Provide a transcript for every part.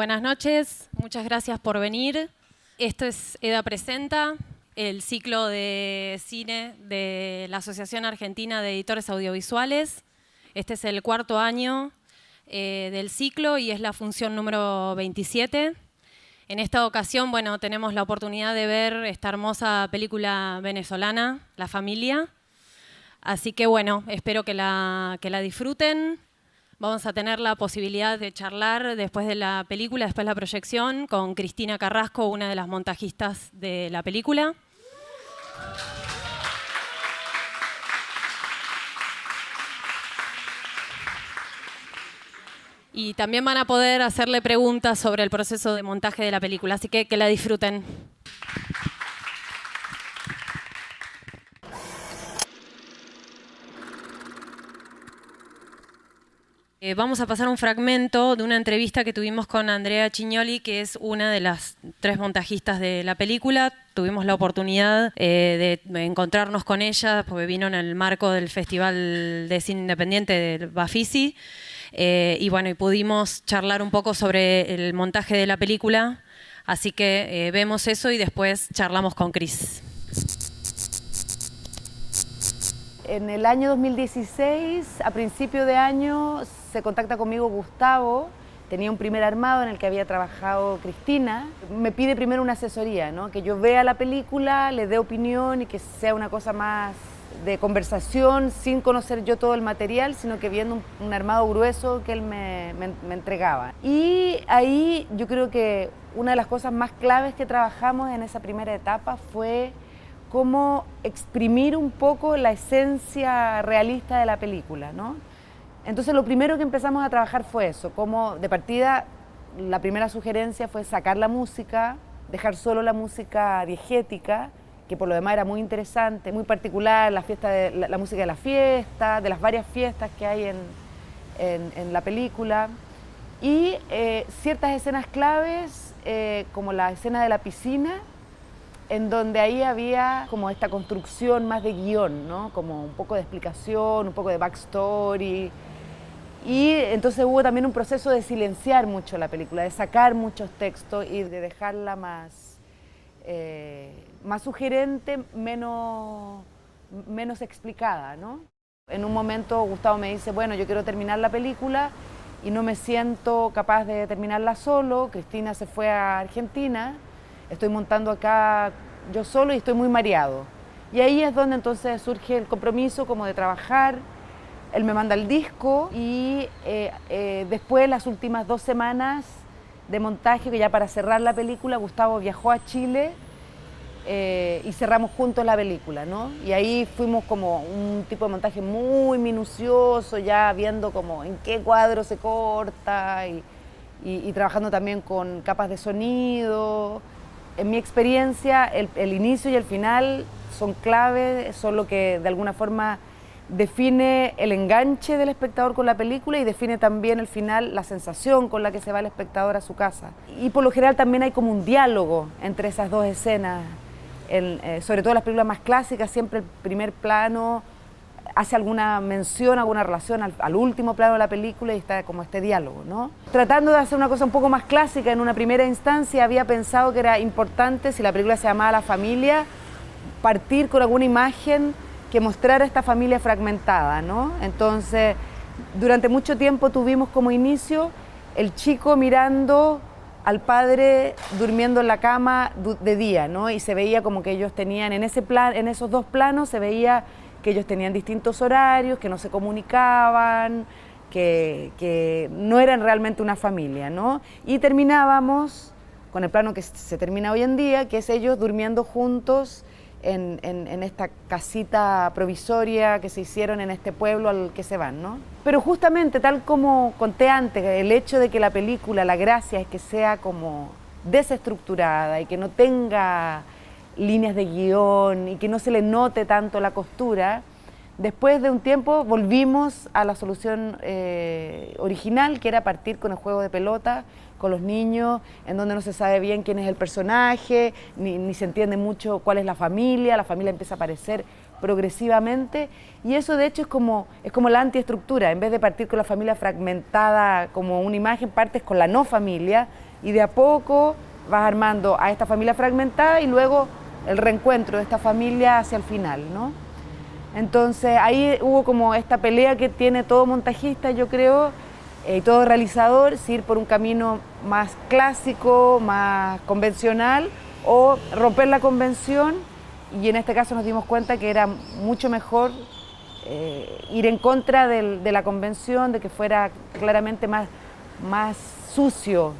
Buenas noches, muchas gracias por venir. Esto es EDA Presenta, el ciclo de cine de la Asociación Argentina de Editores Audiovisuales. Este es el cuarto año del ciclo y es la función número 27. En esta ocasión, bueno, tenemos la oportunidad de ver esta hermosa película venezolana, La Familia. Así que, bueno, espero que la disfruten. Vamos a tener la posibilidad de charlar después de la película, después de la proyección, con Cristina Carrasco, una de las montajistas de la película. Y también van a poder hacerle preguntas sobre el proceso de montaje de la película, así que la disfruten. Vamos a pasar un fragmento de una entrevista que tuvimos con Andrea Cignoli, que es una de las 3 montajistas de la película. Tuvimos la oportunidad de encontrarnos con ella, porque vino en el marco del Festival de Cine Independiente del Bafisi. Y bueno, y pudimos charlar un poco sobre el montaje de la película. Así que vemos eso y después charlamos con Cris. En el año 2016, a principio de año, se contacta conmigo Gustavo. Tenía un primer armado en el que había trabajado Cristina. Me pide primero una asesoría, ¿no? Que yo vea la película, le dé opinión y que sea una cosa más de conversación, sin conocer yo todo el material, sino que viendo un armado grueso que él me entregaba. Y ahí yo creo que una de las cosas más claves que trabajamos en esa primera etapa fue cómo exprimir un poco la esencia realista de la película, ¿no? Entonces lo primero que empezamos a trabajar fue eso, como de partida la primera sugerencia fue sacar la música, dejar solo la música diegética, que por lo demás era muy interesante, muy particular, la música de la fiesta, de las varias fiestas que hay en la película, y ciertas escenas claves, como la escena de la piscina, en donde ahí había como esta construcción más de guión, ¿no? Como un poco de explicación, un poco de backstory. Y entonces hubo también un proceso de silenciar mucho la película, de sacar muchos textos y de dejarla más sugerente, menos explicada, ¿no? En un momento Gustavo me dice, bueno, yo quiero terminar la película y no me siento capaz de terminarla solo. Cristina se fue a Argentina. Estoy montando acá yo solo y estoy muy mareado. Y ahí es donde entonces surge el compromiso como de trabajar. Él me manda el disco y después, las últimas 2 semanas de montaje, que ya para cerrar la película, Gustavo viajó a Chile y cerramos juntos la película, ¿no? Y ahí fuimos como un tipo de montaje muy minucioso, ya viendo como en qué cuadro se corta y trabajando también con capas de sonido. En mi experiencia, el inicio y el final son clave, son lo que de alguna forma define el enganche del espectador con la película y define también el final, la sensación con la que se va el espectador a su casa. Y por lo general también hay como un diálogo entre esas 2 escenas. Sobre todo en las películas más clásicas, siempre el primer plano hace alguna mención, alguna relación al último plano de la película y está como este diálogo, ¿no? Tratando de hacer una cosa un poco más clásica, en una primera instancia había pensado que era importante, si la película se llamaba La Familia, partir con alguna imagen que mostrara esta familia fragmentada, ¿no? Entonces, durante mucho tiempo tuvimos como inicio el chico mirando al padre durmiendo en la cama de día, ¿no? Y se veía como que ellos tenían, en esos 2 planos se veía que ellos tenían distintos horarios, que no se comunicaban, que no eran realmente una familia, ¿no? Y terminábamos con el plano que se termina hoy en día, que es ellos durmiendo juntos en esta casita provisoria que se hicieron en este pueblo al que se van, ¿no? Pero justamente, tal como conté antes, el hecho de que la película, la gracia es que sea como desestructurada y que no tenga líneas de guión y que no se le note tanto la costura, después de un tiempo volvimos a la solución original, que era partir con el juego de pelota, con los niños, en donde no se sabe bien quién es el personaje, ni se entiende mucho cuál es la familia empieza a aparecer progresivamente, y eso de hecho es como la antiestructura. En vez de partir con la familia fragmentada como una imagen, partes con la no familia y de a poco vas armando a esta familia fragmentada y luego el reencuentro de esta familia hacia el final, ¿no? Entonces ahí hubo como esta pelea que tiene todo montajista, yo creo, y todo realizador, si ir por un camino más clásico, más convencional, o romper la convención, y en este caso nos dimos cuenta que era mucho mejor ir en contra de la convención, de que fuera claramente más sucio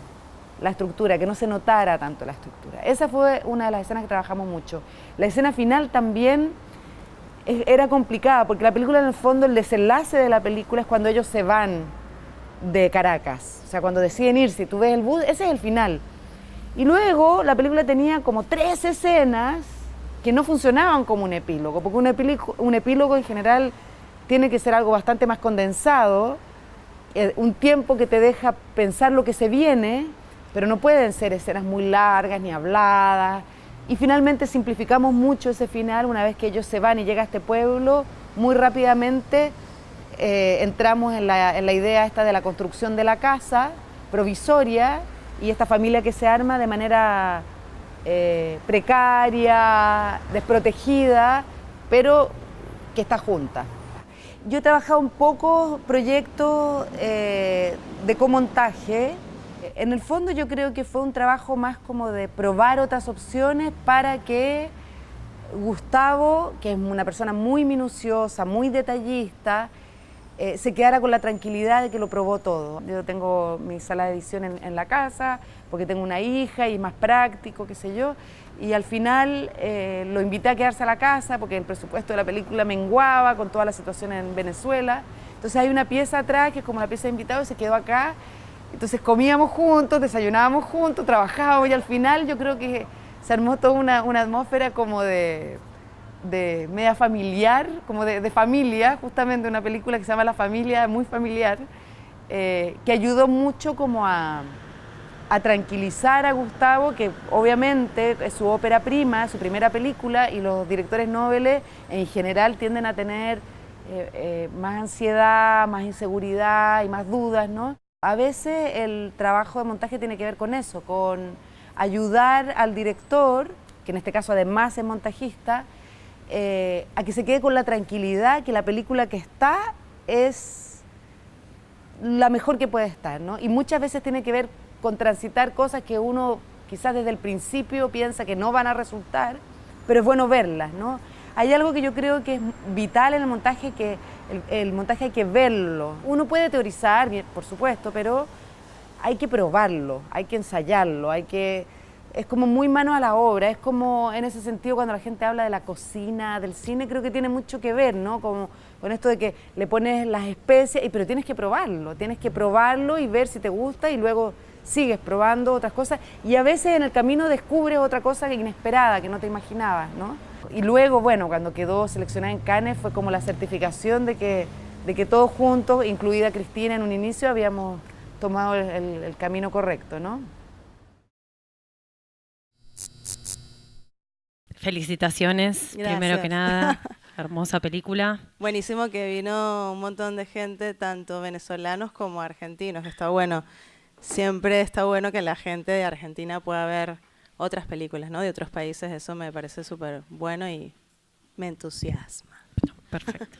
la estructura, que no se notara tanto la estructura. Esa fue una de las escenas que trabajamos mucho. La escena final también era complicada, porque la película, en el fondo, el desenlace de la película es cuando ellos se van de Caracas, o sea, cuando deciden irse y tú ves el bus, ese es el final. Y luego la película tenía como 3 escenas que no funcionaban como un epílogo, porque un epílogo en general tiene que ser algo bastante más condensado, un tiempo que te deja pensar lo que se viene, pero no pueden ser escenas muy largas ni habladas. Y finalmente simplificamos mucho ese final. Una vez que ellos se van y llega a este pueblo, muy rápidamente entramos en la idea esta de la construcción de la casa provisoria y esta familia que se arma de manera precaria, desprotegida, pero que está junta. Yo he trabajado un poco proyectos de comontaje. En el fondo yo creo que fue un trabajo más como de probar otras opciones para que Gustavo, que es una persona muy minuciosa, muy detallista, se quedara con la tranquilidad de que lo probó todo. Yo tengo mi sala de edición en la casa, porque tengo una hija y es más práctico, qué sé yo, y al final lo invité a quedarse a la casa porque el presupuesto de la película menguaba con toda la situación en Venezuela. Entonces hay una pieza atrás que es como la pieza de invitado y se quedó acá. Entonces comíamos juntos, desayunábamos juntos, trabajábamos y al final yo creo que se armó toda una atmósfera como de media familiar, como de familia, justamente una película que se llama La Familia, muy familiar, que ayudó mucho como a tranquilizar a Gustavo, que obviamente es su ópera prima, su primera película, y los directores noveles en general tienden a tener más ansiedad, más inseguridad y más dudas, ¿no? A veces el trabajo de montaje tiene que ver con eso, con ayudar al director, que en este caso además es montajista, a que se quede con la tranquilidad que la película que está es la mejor que puede estar, ¿no? Y muchas veces tiene que ver con transitar cosas que uno quizás desde el principio piensa que no van a resultar, pero es bueno verlas, ¿no? Hay algo que yo creo que es vital en el montaje, que el montaje hay que verlo. Uno puede teorizar, por supuesto, pero hay que probarlo, hay que ensayarlo, es como muy mano a la obra, es como en ese sentido cuando la gente habla de la cocina, del cine, creo que tiene mucho que ver, ¿no? Como con esto de que le pones las especias, pero tienes que probarlo y ver si te gusta y luego sigues probando otras cosas y a veces en el camino descubres otra cosa inesperada que no te imaginabas, ¿no? Y luego, bueno, cuando quedó seleccionada en Cannes fue como la certificación de que todos juntos, incluida Cristina en un inicio, habíamos tomado el camino correcto, ¿no? Felicitaciones, Gracias. primero que nada, hermosa película. Buenísimo que vino un montón de gente, tanto venezolanos como argentinos, que está bueno. Siempre está bueno que la gente de Argentina pueda ver otras películas, ¿no? De otros países, eso me parece súper bueno y me entusiasma. Perfecto.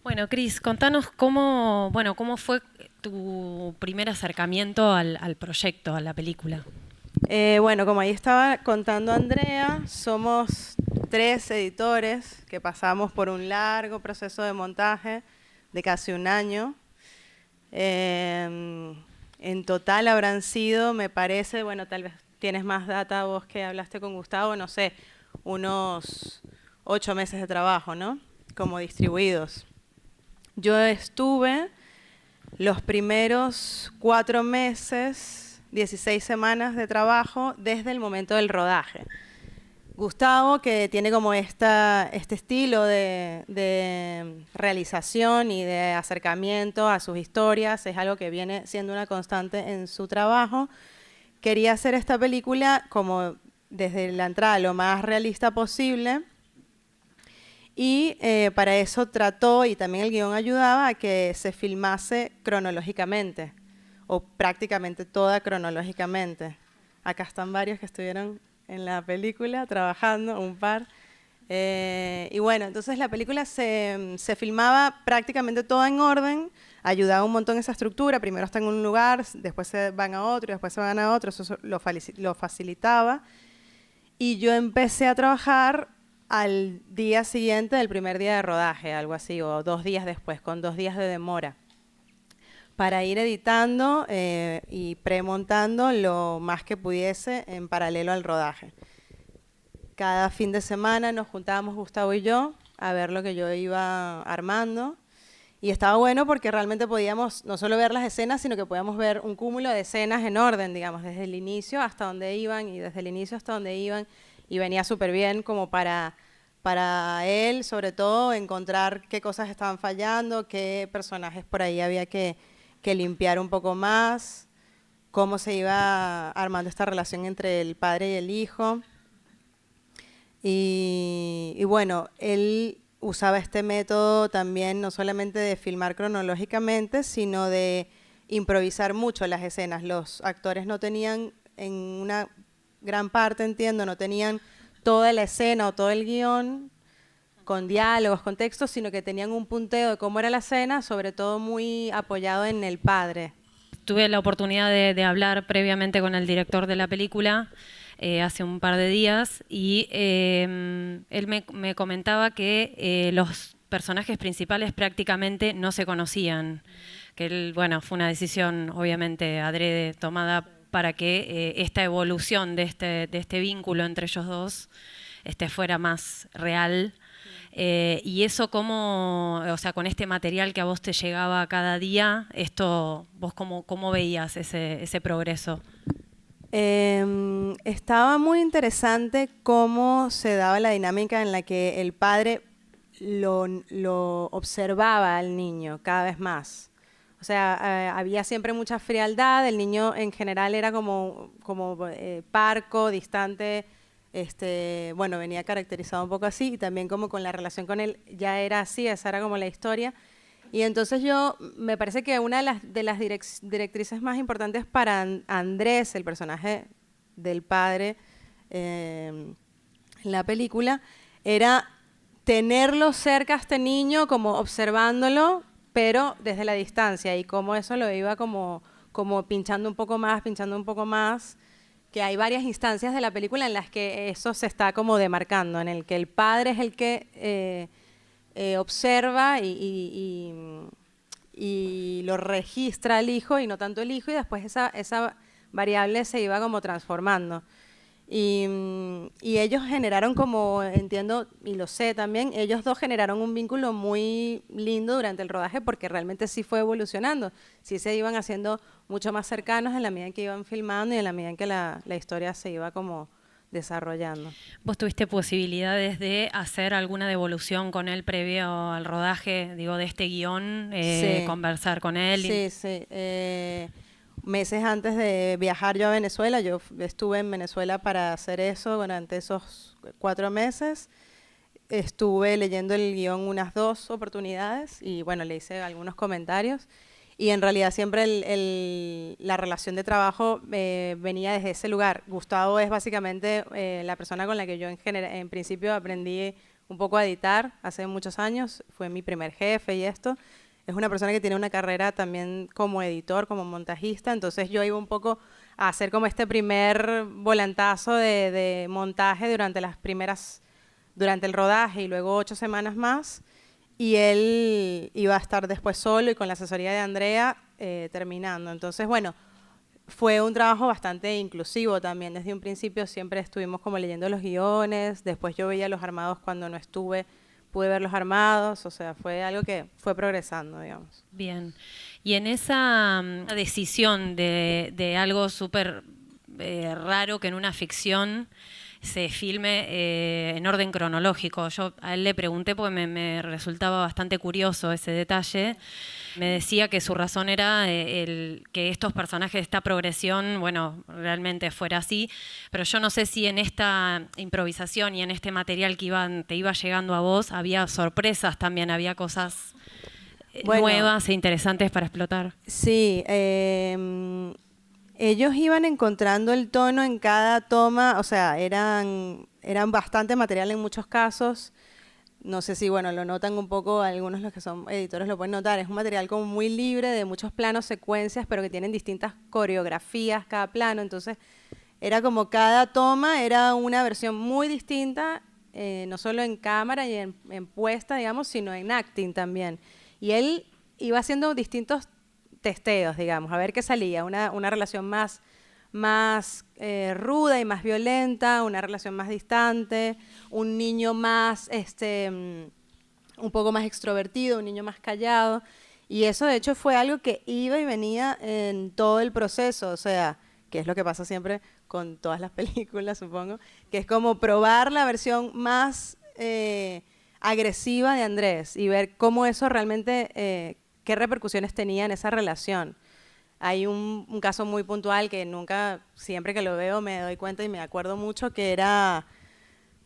Bueno, Cris, contanos cómo fue tu primer acercamiento al proyecto, a la película. Bueno, como ahí estaba contando Andrea, somos 3 editores que pasamos por un largo proceso de montaje de casi un año. En total habrán sido, me parece, bueno, tal vez tienes más data vos que hablaste con Gustavo, no sé, unos 8 meses de trabajo, ¿no? Como distribuidos. Yo estuve los primeros 4 meses, 16 semanas de trabajo desde el momento del rodaje. Gustavo, que tiene como este estilo de realización y de acercamiento a sus historias, es algo que viene siendo una constante en su trabajo. Quería hacer esta película como desde la entrada lo más realista posible Y para eso trató, y también el guión ayudaba a que se filmase cronológicamente, o prácticamente toda cronológicamente. Acá están varios que estuvieron en la película trabajando, un par. Y bueno, entonces la película se filmaba prácticamente toda en orden, ayudaba un montón esa estructura, primero está en un lugar, después se van a otro, y después se van a otro, eso lo facilitaba. Y yo empecé a trabajar al día siguiente del primer día de rodaje, algo así, o 2 días después, con 2 días de demora, para ir editando y premontando lo más que pudiese en paralelo al rodaje. Cada fin de semana nos juntábamos Gustavo y yo a ver lo que yo iba armando. Y estaba bueno porque realmente podíamos no solo ver las escenas, sino que podíamos ver un cúmulo de escenas en orden, digamos, desde el inicio hasta donde iban y desde el inicio hasta donde iban. Y venía súper bien como para él, sobre todo, encontrar qué cosas estaban fallando, qué personajes por ahí había que limpiar un poco más, cómo se iba armando esta relación entre el padre y el hijo. Y bueno, él usaba este método también no solamente de filmar cronológicamente, sino de improvisar mucho las escenas. Los actores no tenían, en una gran parte, entiendo, no tenían toda la escena o todo el guión con diálogos, con textos, sino que tenían un punteo de cómo era la escena, sobre todo muy apoyado en el padre. Tuve la oportunidad de hablar previamente con el director de la película hace un par de días y él me comentaba que los personajes principales prácticamente no se conocían, que bueno, fue una decisión obviamente adrede tomada para que esta evolución de este vínculo entre ellos dos fuera más real. Y eso cómo, o sea, con este material que a vos te llegaba cada día, ¿vos cómo veías ese progreso? Estaba muy interesante cómo se daba la dinámica en la que el padre lo observaba al niño cada vez más. O sea, había siempre mucha frialdad, el niño en general era como parco, distante, bueno, venía caracterizado un poco así, y también como con la relación con él ya era así, esa era como la historia. Y entonces me parece que una de las directrices más importantes para Andrés, el personaje del padre en la película, era tenerlo cerca a este niño, como observándolo, pero desde la distancia, y cómo eso lo iba como pinchando un poco más, que hay varias instancias de la película en las que eso se está como demarcando, en el que el padre es el que observa y lo registra al hijo y no tanto el hijo, y después esa variable se iba como transformando. Y ellos generaron, como entiendo y lo sé también, ellos dos generaron un vínculo muy lindo durante el rodaje, porque realmente sí fue evolucionando, sí se iban haciendo mucho más cercanos en la medida en que iban filmando y en la medida en que la historia se iba como desarrollando. ¿Vos tuviste posibilidades de hacer alguna devolución con él previo al rodaje, digo, de este guión, sí, conversar con él? Sí. Meses antes de viajar yo a Venezuela, yo estuve en Venezuela para hacer eso durante esos 4 meses. Estuve leyendo el guión unas 2 oportunidades y bueno, le hice algunos comentarios. Y en realidad siempre la relación de trabajo venía desde ese lugar. Gustavo es básicamente la persona con la que yo en principio aprendí un poco a editar hace muchos años. Fue mi primer jefe y esto. Es una persona que tiene una carrera también como editor, como montajista. Entonces yo iba un poco a hacer como este primer volantazo de montaje durante el rodaje y luego 8 semanas más. Y él iba a estar después solo y con la asesoría de Andrea terminando. Entonces, bueno, fue un trabajo bastante inclusivo también. Desde un principio siempre estuvimos como leyendo los guiones, después yo veía los armados cuando no estuve, pude ver los armados, o sea, fue algo que fue progresando, digamos. Bien. Y en esa decisión de algo súper raro que en una ficción se filme en orden cronológico. Yo a él le pregunté porque me resultaba bastante curioso ese detalle. Me decía que su razón era que estos personajes, esta progresión, bueno, realmente fuera así, pero yo no sé si en esta improvisación y en este material que te iba llegando a vos había sorpresas también, había cosas nuevas e interesantes para explotar. Sí, ellos iban encontrando el tono en cada toma, o sea, eran bastante material en muchos casos. No sé si, bueno, lo notan un poco, algunos los que son editores lo pueden notar, es un material como muy libre de muchos planos, secuencias, pero que tienen distintas coreografías cada plano, entonces era como cada toma era una versión muy distinta, no solo en cámara y en puesta, digamos, sino en acting también. Y él iba haciendo distintos testeos, digamos, a ver qué salía, una relación más ruda y más violenta, una relación más distante, un niño más, un poco más extrovertido, un niño más callado. Y eso, de hecho, fue algo que iba y venía en todo el proceso, o sea, que es lo que pasa siempre con todas las películas, supongo, que es como probar la versión más agresiva de Andrés y ver cómo eso realmente, qué repercusiones tenía en esa relación. Hay un caso muy puntual que nunca, siempre que lo veo me doy cuenta y me acuerdo mucho, que era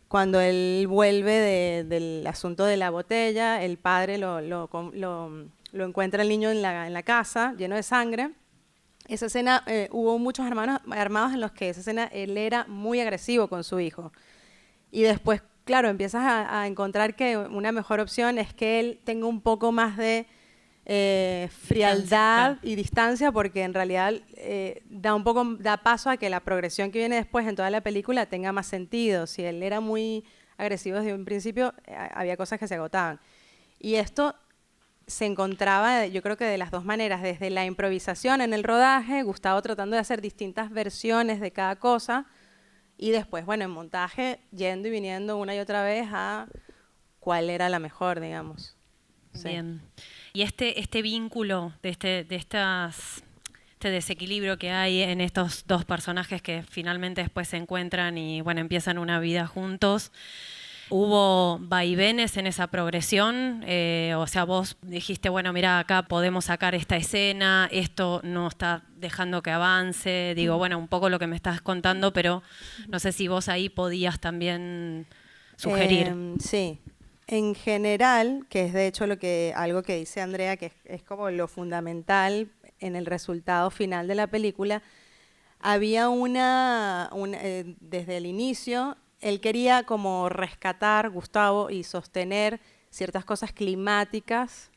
cuando él vuelve del asunto de la botella, el padre lo encuentra el niño en la casa, lleno de sangre. Esa escena, hubo muchos hermanos armados en los que esa escena él era muy agresivo con su hijo. Y después, claro, empiezas a encontrar que una mejor opción es que él tenga un poco más de frialdad y distancia, porque en realidad da paso a que la progresión que viene después en toda la película tenga más sentido. Si él era muy agresivo desde un principio, había cosas que se agotaban. Y esto se encontraba, yo creo que de las dos maneras, desde la improvisación en el rodaje, Gustavo tratando de hacer distintas versiones de cada cosa, y después, bueno, en montaje, yendo y viniendo una y otra vez a cuál era la mejor, digamos. Bien. Y este vínculo de este desequilibrio que hay en estos dos personajes que finalmente después se encuentran y bueno, empiezan una vida juntos, ¿hubo vaivenes en esa progresión? O sea, vos dijiste, bueno, mira, acá podemos sacar esta escena, esto no está dejando que avance, digo, bueno, un poco lo que me estás contando, pero no sé si vos ahí podías también sugerir. Sí. En general, que es de hecho algo que dice Andrea, que es como lo fundamental en el resultado final de la película, había desde el inicio, él quería como rescatar, Gustavo, y sostener ciertas cosas climáticas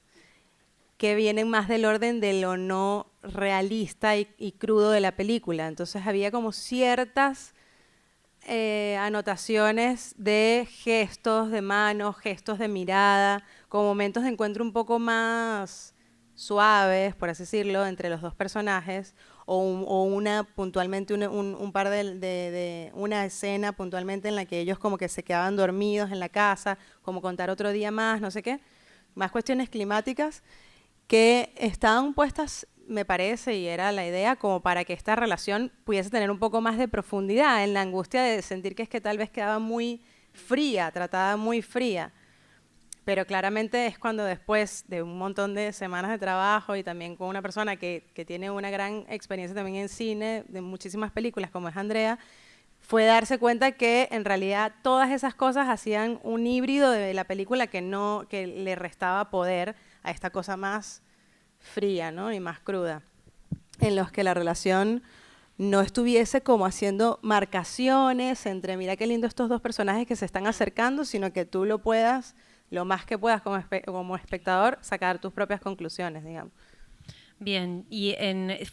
que vienen más del orden de lo no realista y crudo de la película. Entonces había como ciertas anotaciones de gestos de manos, gestos de mirada, como momentos de encuentro un poco más suaves, por así decirlo, entre los dos personajes, o puntualmente un par de una escena puntualmente en la que ellos como que se quedaban dormidos en la casa, como contar otro día más, no sé qué, más cuestiones climáticas que estaban puestas, me parece, y era la idea, como para que esta relación pudiese tener un poco más de profundidad en la angustia de sentir que es que tal vez quedaba muy fría, tratada muy fría. Pero claramente es cuando después de un montón de semanas de trabajo y también con una persona que tiene una gran experiencia también en cine, de muchísimas películas como es Andrea, fue darse cuenta que en realidad todas esas cosas hacían un híbrido de la película que le restaba poder a esta cosa más fría, ¿no? Y más cruda, en los que la relación no estuviese como haciendo marcaciones entre mira qué lindo estos dos personajes que se están acercando, sino que tú lo puedas, lo más que puedas como espectador, sacar tus propias conclusiones, digamos. Bien, y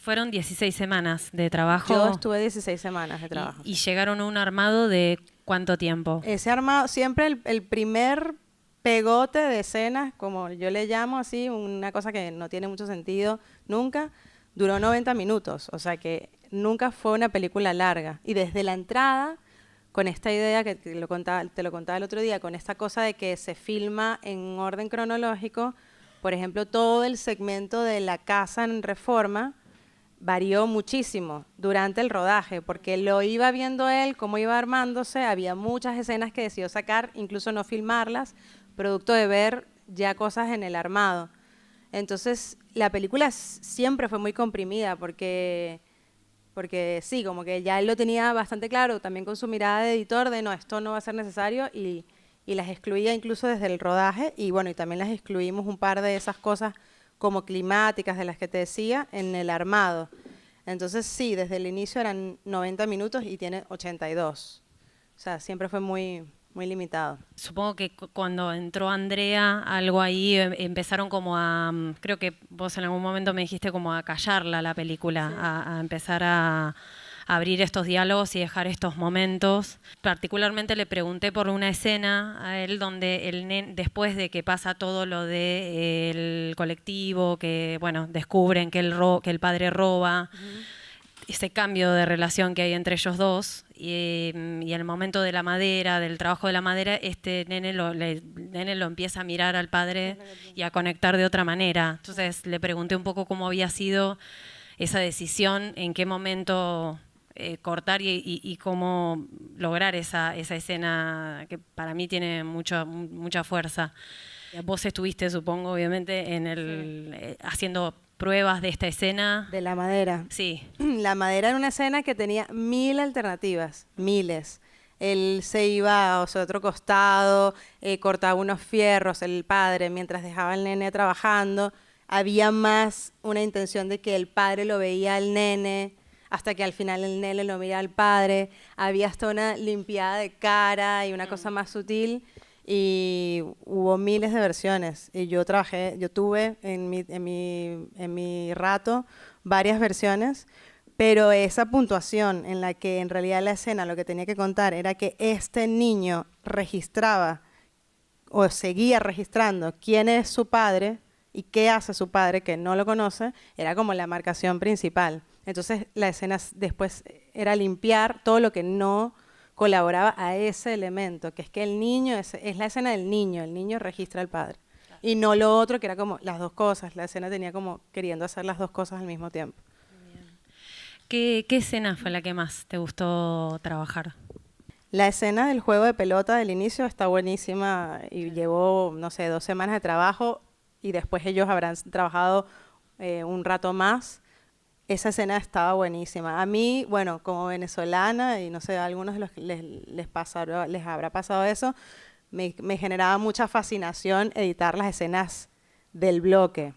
fueron 16 semanas de trabajo. Yo estuve 16 semanas de trabajo. ¿Y llegaron a un armado de cuánto tiempo? Ese armado, siempre el primer pegote de escenas, como yo le llamo así, una cosa que no tiene mucho sentido nunca, duró 90 minutos, o sea que nunca fue una película larga. Y desde la entrada, con esta idea que te lo contaba el otro día, con esta cosa de que se filma en orden cronológico, por ejemplo, todo el segmento de la casa en Reforma varió muchísimo durante el rodaje, porque lo iba viendo él, cómo iba armándose, había muchas escenas que decidió sacar, incluso no filmarlas, producto de ver ya cosas en el armado. Entonces, la película siempre fue muy comprimida, porque sí, como que ya él lo tenía bastante claro, también con su mirada de editor, de no, esto no va a ser necesario, y las excluía incluso desde el rodaje, y bueno, y también las excluimos un par de esas cosas como climáticas de las que te decía en el armado. Entonces sí, desde el inicio eran 90 minutos y tiene 82. O sea, siempre fue muy, muy limitado. Supongo que cuando entró Andrea, algo ahí empezaron como a, creo que vos en algún momento me dijiste como a callarla la película, sí, a empezar a abrir estos diálogos y dejar estos momentos. Particularmente le pregunté por una escena a él donde después de que pasa todo lo del colectivo, que bueno, descubren que el padre roba, ese cambio de relación que hay entre ellos dos, y el momento de la madera, del trabajo de la madera, este nene lo empieza a mirar al padre y a conectar de otra manera. Entonces le pregunté un poco cómo había sido esa decisión, en qué momento cortar y cómo lograr esa escena que para mí tiene mucha fuerza. Vos estuviste, supongo, obviamente, sí, haciendo pruebas de esta escena. De la madera. Sí. La madera era una escena que tenía 1000 alternativas, miles. Él se iba a otro costado, cortaba unos fierros, el padre, mientras dejaba al nene trabajando. Había más una intención de que el padre lo veía al nene, hasta que al final el nene lo mira al padre. Había hasta una limpiada de cara y una cosa más sutil. Y hubo miles de versiones. Y yo tuve en mi rato varias versiones, pero esa puntuación en la que en realidad la escena lo que tenía que contar era que este niño registraba o seguía registrando quién es su padre y qué hace su padre, que no lo conoce, era como la marcación principal. Entonces la escena después era limpiar todo lo que no colaboraba a ese elemento, que es que el niño, es la escena del niño, el niño registra al padre. Claro. Y no lo otro, que era como las dos cosas, la escena tenía como queriendo hacer las dos cosas al mismo tiempo. ¿Qué escena fue la que más te gustó trabajar? La escena del juego de pelota del inicio está buenísima y llevó, no sé, 2 semanas de trabajo y después ellos habrán trabajado un rato más. Esa escena estaba buenísima. A mí, bueno, como venezolana, y no sé, a algunos de los que les habrá pasado eso, me generaba mucha fascinación editar las escenas del bloque,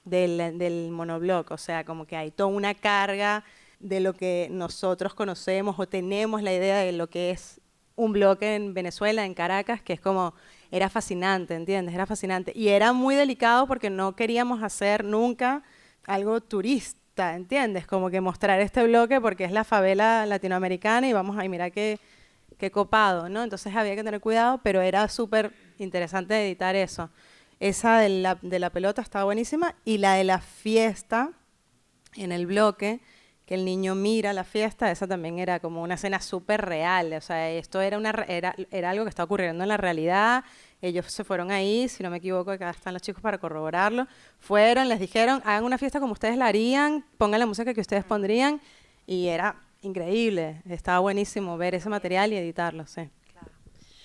del monobloque. O sea, como que hay toda una carga de lo que nosotros conocemos o tenemos la idea de lo que es un bloque en Venezuela, en Caracas, que es como, era fascinante, ¿entiendes? Era fascinante. Y era muy delicado porque no queríamos hacer nunca algo turista, ¿entiendes? Como que mostrar este bloque porque es la favela latinoamericana y vamos a mirar qué copado, ¿no? Entonces había que tener cuidado, pero era súper interesante editar eso. Esa de la pelota estaba buenísima y la de la fiesta en el bloque, que el niño mira la fiesta, esa también era como una escena súper real. O sea, esto era algo que estaba ocurriendo en la realidad. Ellos se fueron ahí, si no me equivoco, acá están los chicos para corroborarlo. Fueron, les dijeron, hagan una fiesta como ustedes la harían, pongan la música que ustedes pondrían, y era increíble. Estaba buenísimo ver ese material y editarlo, sí.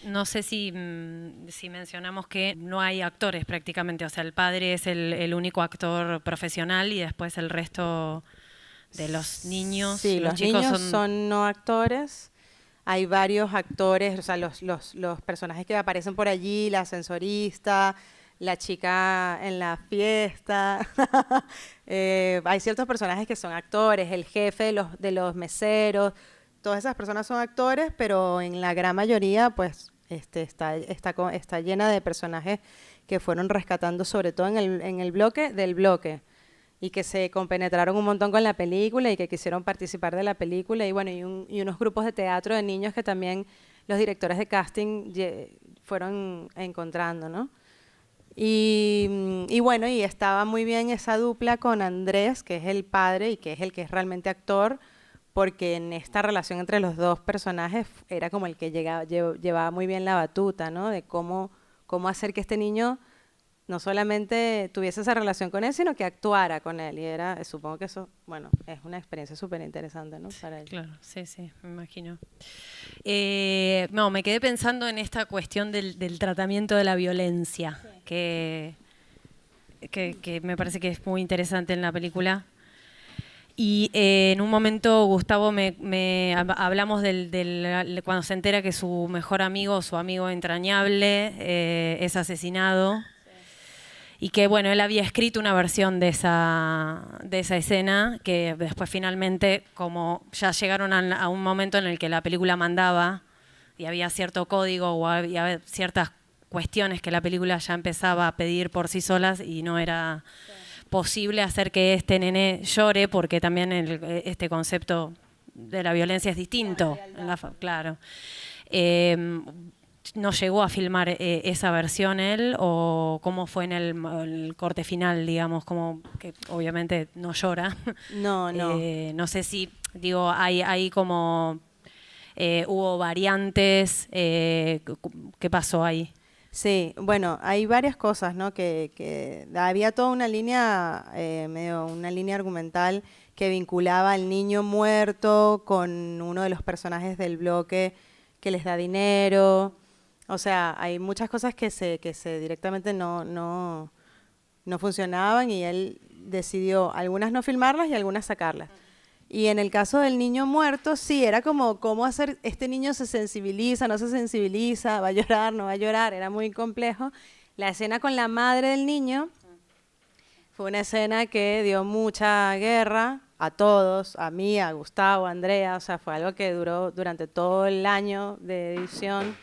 No sé si mencionamos que no hay actores prácticamente, o sea, el padre es el único actor profesional y después el resto de los niños. Sí, los chicos niños son no actores. Hay varios actores, o sea, los personajes que aparecen por allí, la ascensorista, la chica en la fiesta. Hay ciertos personajes que son actores, el jefe de los meseros. Todas esas personas son actores, pero en la gran mayoría, pues, está llena de personajes que fueron rescatando, sobre todo en el bloque del bloque, y que se compenetraron un montón con la película y que quisieron participar de la película, y bueno, y unos grupos de teatro de niños que también los directores de casting fueron encontrando, ¿no? Y bueno, y estaba muy bien esa dupla con Andrés, que es el padre y que es el que es realmente actor, porque en esta relación entre los dos personajes era como el que llevaba muy bien la batuta, ¿no? De cómo hacer que este niño no solamente tuviese esa relación con él, sino que actuara con él. Y supongo que eso, bueno, es una experiencia súper interesante, ¿no? Para él. Claro, sí, sí, me imagino. No, me quedé pensando en esta cuestión del tratamiento de la violencia, sí, que me parece que es muy interesante en la película. Y en un momento, Gustavo, hablamos cuando se entera que su mejor amigo, su amigo entrañable, es asesinado. Y que, bueno, él había escrito una versión de esa escena que después finalmente, como ya llegaron a un momento en el que la película mandaba y había cierto código o había ciertas cuestiones que la película ya empezaba a pedir por sí solas y no era posible hacer que este nene llore porque también este concepto de la violencia es distinto. Claro. ¿No llegó a filmar esa versión él o cómo fue en el corte final, digamos, como que obviamente no llora? No. No sé si, digo, hay como hubo variantes, ¿qué pasó ahí? Sí, bueno, hay varias cosas, ¿no? Que había toda una línea, una línea argumental que vinculaba al niño muerto con uno de los personajes del bloque que les da dinero. O sea, hay muchas cosas que directamente no funcionaban y él decidió algunas no filmarlas y algunas sacarlas. Y en el caso del niño muerto, sí, era como cómo hacer, este niño se sensibiliza, no se sensibiliza, va a llorar, no va a llorar, era muy complejo. La escena con la madre del niño fue una escena que dio mucha guerra a todos, a mí, a Gustavo, a Andrea, o sea, fue algo que duró durante todo el año de edición,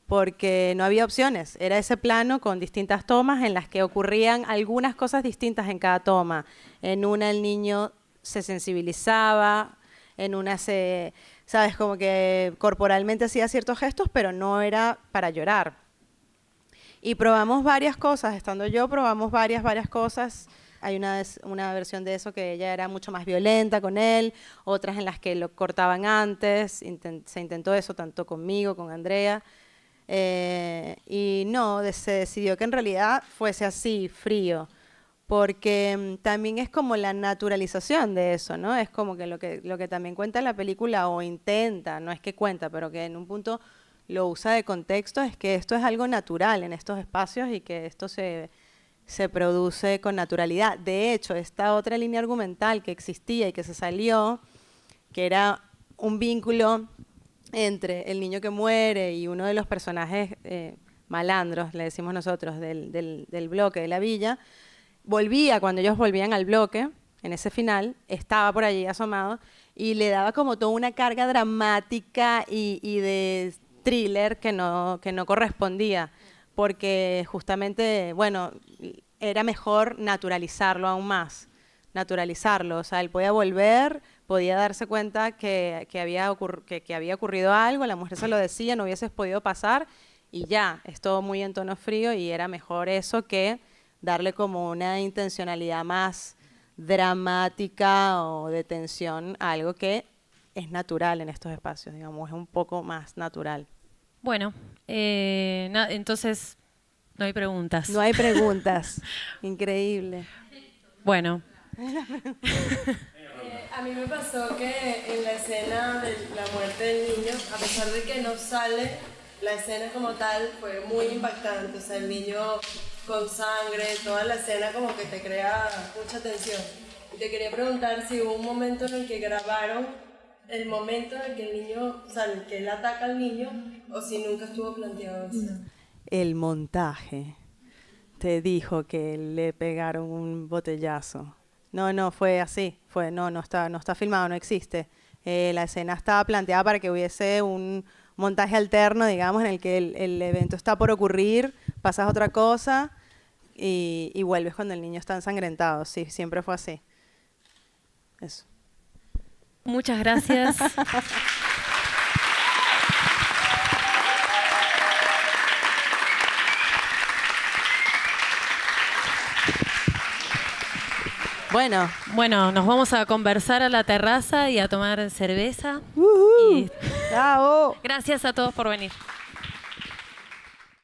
porque no había opciones. Era ese plano con distintas tomas en las que ocurrían algunas cosas distintas en cada toma. En una el niño se sensibilizaba, en una sabes, como que corporalmente hacía ciertos gestos, pero no era para llorar. Y probamos varias cosas, estando yo probamos varias cosas. Hay una versión de eso que ella era mucho más violenta con él, otras en las que lo cortaban antes, se intentó eso tanto conmigo, con Andrea. Y no, se decidió que en realidad fuese así, frío, porque también es como la naturalización de eso, ¿no? Es como que lo que también cuenta la película, o intenta, no es que cuenta, pero que en un punto lo usa de contexto, es que esto es algo natural en estos espacios y que esto se produce con naturalidad. De hecho, esta otra línea argumental que existía y que se salió, que era un vínculo entre el niño que muere y uno de los personajes malandros, le decimos nosotros, del bloque de la villa, volvía cuando ellos volvían al bloque, en ese final, estaba por allí asomado, y le daba como toda una carga dramática y de thriller que no correspondía, porque justamente, bueno, era mejor naturalizarlo aún más, naturalizarlo, o sea, él podía volver, podía darse cuenta que había ocurrido algo, la mujer se lo decía, no hubieses podido pasar, y ya, es todo muy en tono frío, y era mejor eso que darle como una intencionalidad más dramática o de tensión a algo que es natural en estos espacios, digamos, es un poco más natural. Bueno, entonces no hay preguntas. No hay preguntas, increíble. Bueno. A mí me pasó que en la escena de la muerte del niño, a pesar de que no sale, la escena como tal fue muy impactante. O sea, el niño con sangre, toda la escena como que te crea mucha tensión. Y te quería preguntar si hubo un momento en el que grabaron el momento en el que el niño, o sea, en el que él ataca al niño, o si nunca estuvo planteado eso. El montaje te dijo que le pegaron un botellazo. No, fue así. No está filmado, no existe. La escena estaba planteada para que hubiese un montaje alterno, digamos, en el que el evento está por ocurrir, pasas otra cosa y vuelves cuando el niño está ensangrentado. Sí, siempre fue así. Eso. Muchas gracias. Bueno, nos vamos a conversar a la terraza y a tomar cerveza. ¡Bravo! Gracias a todos por venir.